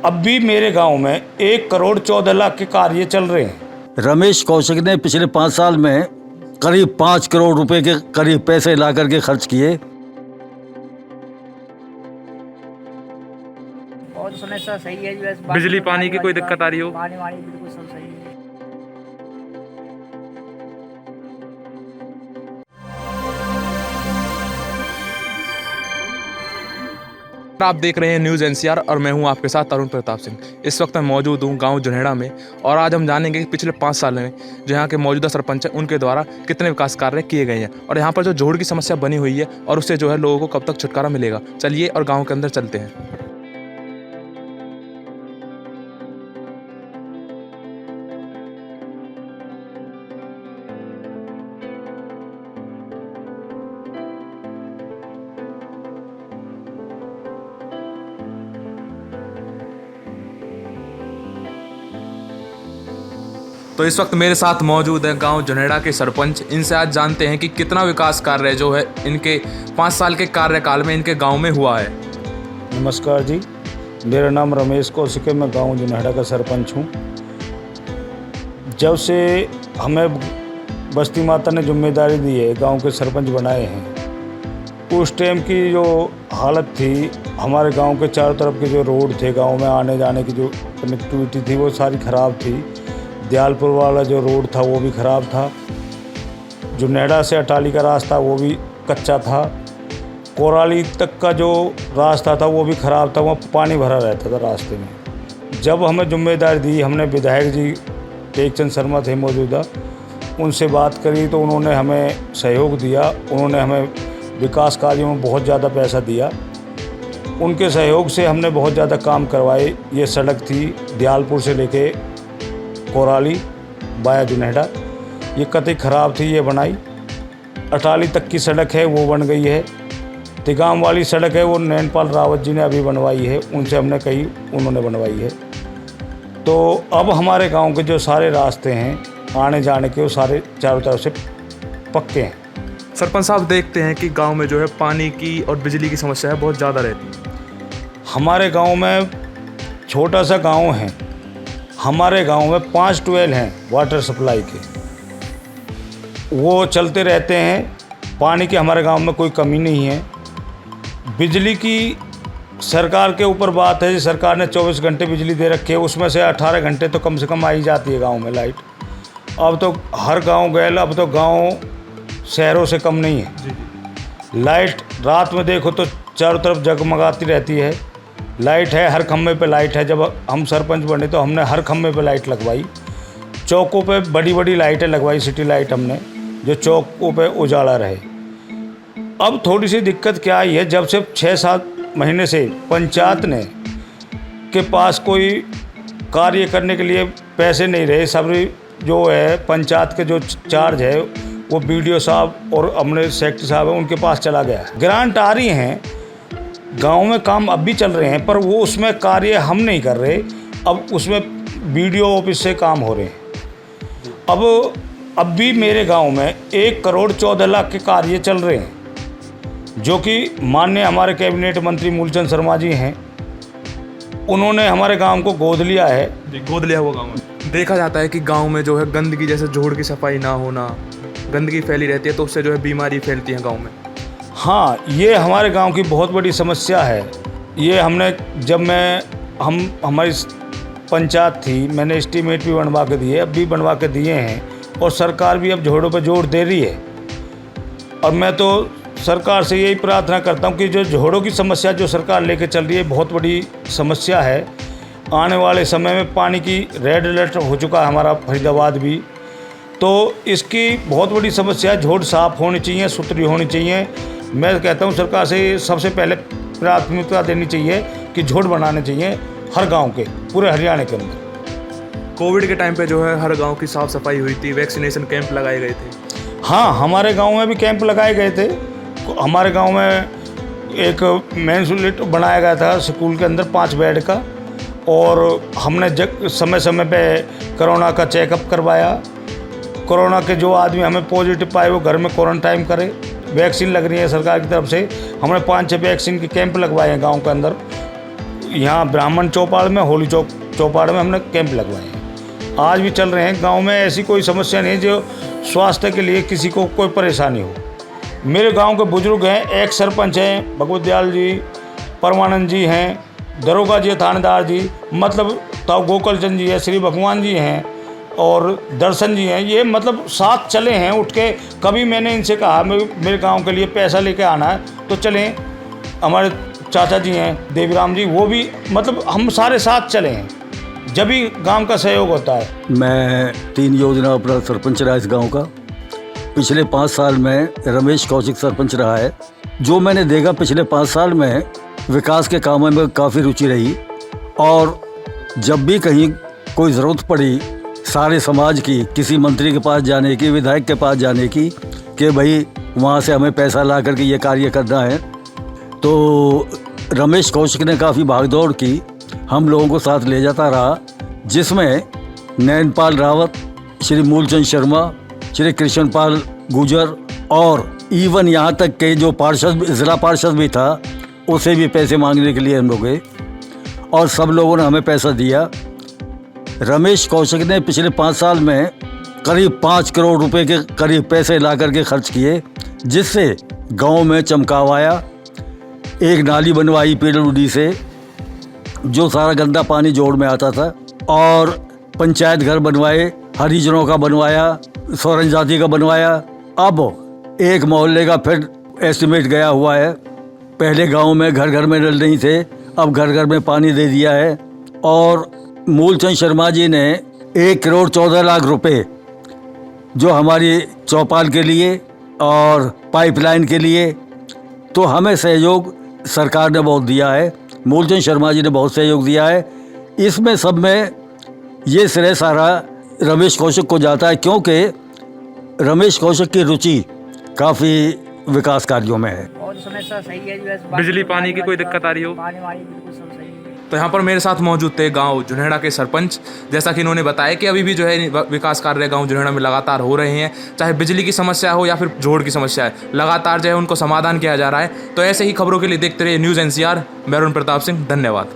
अब भी मेरे गांव में 1,14,00,000 के कार्य चल रहे हैं। रमेश कौशिक ने पिछले 5 साल में करीब 5 करोड़ रुपए के करीब पैसे ला करके खर्च किए। बहुत समस्या सही है। बिजली पानी की कोई दिक्कत आ रही हो? पानी वानी बिल्कुल सब सही है। आप देख रहे हैं न्यूज़ एनसीआर और मैं हूं आपके साथ तरुण प्रताप सिंह। इस वक्त मैं मौजूद हूं गांव जुनेड़ा में और आज हम जानेंगे कि पिछले 5 साल में जो यहाँ के मौजूदा सरपंच हैं उनके द्वारा कितने विकास कार्य किए गए हैं और यहाँ पर जो जोड़ की समस्या बनी हुई है और उससे जो है लोगों को कब तक छुटकारा मिलेगा। चलिए और गाँव के अंदर चलते हैं। तो इस वक्त मेरे साथ मौजूद है गांव जुनेड़ा के सरपंच। इनसे आज जानते हैं कि कितना विकास कार्य जो है इनके 5 साल के कार्यकाल में इनके गांव में हुआ है। नमस्कार जी, मेरा नाम रमेश कौशिक है। मैं गांव जुनेड़ा का सरपंच हूं। जब से हमें बस्ती माता ने जिम्मेदारी दी है, गांव के सरपंच बनाए हैं, उस टाइम की जो हालत थी, हमारे गांव के चारों तरफ के जो रोड थे, गांव में आने जाने की जो कनेक्टिविटी थी वो सारी ख़राब थी। दयालपुर वाला जो रोड था वो भी ख़राब था। जुनेड़ा से अटाली का रास्ता वो भी कच्चा था। कोराली तक का जो रास्ता था वो भी ख़राब था, वहाँ पानी भरा रहता था रास्ते में। जब हमें जिम्मेदारी दी, हमने विधायक जी टेकचंद शर्मा थे मौजूदा, उनसे बात करी तो उन्होंने हमें सहयोग दिया। उन्होंने हमें विकास कार्यों में बहुत ज़्यादा पैसा दिया। उनके सहयोग से हमने बहुत ज़्यादा काम करवाए। ये सड़क थी दयालपुर से लेके कोराली बाया जुनेड़ा, ये कतई ख़राब थी, ये बनाई। अटाली तक की सड़क है वो बन गई है। तिगाम वाली सड़क है वो नैनपाल रावत जी ने अभी बनवाई है, उनसे हमने कही, उन्होंने बनवाई है। तो अब हमारे गांव के जो सारे रास्ते हैं आने जाने के, वो सारे चारों तरफ से पक्के हैं। सरपंच साहब, देखते हैं कि गांव में जो है पानी की और बिजली की समस्या है बहुत ज़्यादा रहती है। हमारे गांव में छोटा सा गांव है, हमारे गांव में 5 ट्यूबवेल हैं वाटर सप्लाई के, वो चलते रहते हैं। पानी की हमारे गांव में कोई कमी नहीं है। बिजली की सरकार के ऊपर बात है, सरकार ने 24 घंटे बिजली दे रखी है, उसमें से 18 घंटे तो कम से कम आई जाती है गांव में लाइट। अब तो हर गांव गए, अब तो गांव शहरों से कम नहीं है। लाइट रात में देखो तो चारों तरफ जगमगाती रहती है। लाइट है, हर खम्भे पे लाइट है। जब हम सरपंच बने तो हमने हर खम्भे पे लाइट लगवाई। चौकों पे बड़ी बड़ी लाइटें लगवाई, सिटी लाइट हमने, जो चौकों पे उजाला रहे। अब थोड़ी सी दिक्कत क्या आई है, जब से 6-7 महीने से पंचायत ने के पास कोई कार्य करने के लिए पैसे नहीं रहे। सब जो है पंचायत के जो चार्ज है वो BDO साहब और अपने सेक्रेटरी साहब हैं, उनके पास चला गया। ग्रांट आ रही हैं, गांव में काम अब भी चल रहे हैं, पर वो उसमें कार्य हम नहीं कर रहे। अब उसमें BDO ऑफिस से काम हो रहे हैं। अब भी मेरे गांव में 1,14,00,000 के कार्य चल रहे हैं, जो कि माननीय हमारे कैबिनेट मंत्री मूलचंद शर्मा जी हैं। उन्होंने हमारे गांव को गोद लिया है। गोद लिया हुआ गाँव में देखा जाता है कि गाँव में जो है गंदगी, जैसे जोड़ की सफाई ना होना, गंदगी फैली रहती है तो उससे जो है बीमारी फैलती है गाँव में। हाँ, ये हमारे गांव की बहुत बड़ी समस्या है। ये हमने हमारी पंचायत थी, मैंने एस्टीमेट भी बनवा के दिए, अब भी बनवा के दिए हैं, और सरकार भी अब जोड़ों पे जोड़ दे रही है। और मैं तो सरकार से यही प्रार्थना करता हूँ कि जो जोड़ों की समस्या जो सरकार लेके चल रही है, बहुत बड़ी समस्या है। आने वाले समय में पानी की रेड अलर्ट हो चुका है हमारा फरीदाबाद भी, तो इसकी बहुत बड़ी समस्या है। जोड़ साफ होनी चाहिए, सुथरी होनी चाहिए। मैं कहता हूँ सरकार से सबसे पहले प्राथमिकता देनी चाहिए कि जोड़ बनाने चाहिए हर गांव के, पूरे हरियाणा के अंदर। कोविड के टाइम पे जो है हर गांव की साफ़ सफाई हुई थी, वैक्सीनेशन कैंप लगाए गए थे। हाँ, हमारे गांव में भी कैंप लगाए गए थे। हमारे गांव में एक मेंस यूनिट बनाया गया था स्कूल के अंदर 5 बेड का, और हमने समय समय पे कोरोना का चेकअप करवाया। कोरोना के जो आदमी हमें पॉजिटिव पाए वो घर में क्वारंटाइन करे। वैक्सीन लग रही है सरकार की तरफ से। हमने 5-6 वैक्सीन के कैंप लगवाए हैं गांव के अंदर। यहाँ ब्राह्मण चौपाड़ में, होली चौक चौपाड़ में हमने कैंप लगवाए हैं। आज भी चल रहे हैं। गांव में ऐसी कोई समस्या नहीं जो स्वास्थ्य के लिए किसी को कोई परेशानी हो। मेरे गांव के बुजुर्ग हैं, एक सरपंच हैं भगवत दयाल जी, परमानंद जी हैं, दरोगा जी, थानेदार जी, मतलब ताऊ गोकल चंद जी है, श्री भगवान जी हैं और दर्शन जी हैं। ये मतलब साथ चले हैं उठ के। कभी मैंने इनसे कहा मेरे गांव के लिए पैसा लेके आना है तो चलें। हमारे चाचा जी हैं देवीराम जी, वो भी मतलब हम सारे साथ चले हैं जब भी गांव का सहयोग होता है। मैं 3 योजना अपना सरपंच रहा इस गांव का। पिछले 5 साल में रमेश कौशिक सरपंच रहा है। जो मैंने देखा पिछले 5 साल में विकास के कामों में काफ़ी रुचि रही और जब भी कहीं कोई ज़रूरत पड़ी सारे समाज की, किसी मंत्री के पास जाने की, विधायक के पास जाने की कि भाई वहाँ से हमें पैसा ला करके ये कार्य करना है, तो रमेश कौशिक ने काफ़ी भागदौड़ की, हम लोगों को साथ ले जाता रहा, जिसमें नैनपाल रावत, श्री मूलचंद शर्मा, श्री कृष्णपाल गुजर और इवन यहाँ तक के जो पार्षद, ज़िला पार्षद भी था, उसे भी पैसे मांगने के लिए हम लोग गए और सब लोगों ने हमें पैसा दिया। रमेश कौशिक ने पिछले 5 साल में करीब 5 करोड़ रुपए के करीब पैसे ला करके खर्च किए, जिससे गांव में चमकाव आया। एक नाली बनवाई PWD से, जो सारा गंदा पानी जोड़ में आता था, और पंचायत घर बनवाए, हरिजनों का बनवाया, स्वर्ण जाति का बनवाया। अब एक मोहल्ले का फिर एस्टिमेट गया हुआ है। पहले गांव में घर घर में नल नहीं थे, अब घर घर में पानी दे दिया है। और मूलचंद शर्मा जी ने 1 करोड़ 14 लाख रुपए जो हमारी चौपाल के लिए और पाइपलाइन के लिए, तो हमें सहयोग सरकार ने बहुत दिया है। मूलचंद शर्मा जी ने बहुत सहयोग दिया है। इसमें सब में ये श्रेय सारा रमेश कौशिक को जाता है, क्योंकि रमेश कौशिक की रुचि काफ़ी विकास कार्यों में है। और समस्या सही है जी, बस बिजली पानी की कोई दिक्कत आ रही हो? पानी वानी बिल्कुल सब सही है। तो यहाँ पर मेरे साथ मौजूद थे गांव जुनेड़ा के सरपंच। जैसा कि इन्होंने बताया कि अभी भी जो है विकास कार्य गांव जुनेड़ा में लगातार हो रहे हैं, चाहे बिजली की समस्या हो या फिर जोड़ की समस्या है, लगातार जो है उनको समाधान किया जा रहा है। तो ऐसे ही खबरों के लिए देखते रहिए न्यूज़ NCR। मैं अरुण प्रताप सिंह, धन्यवाद।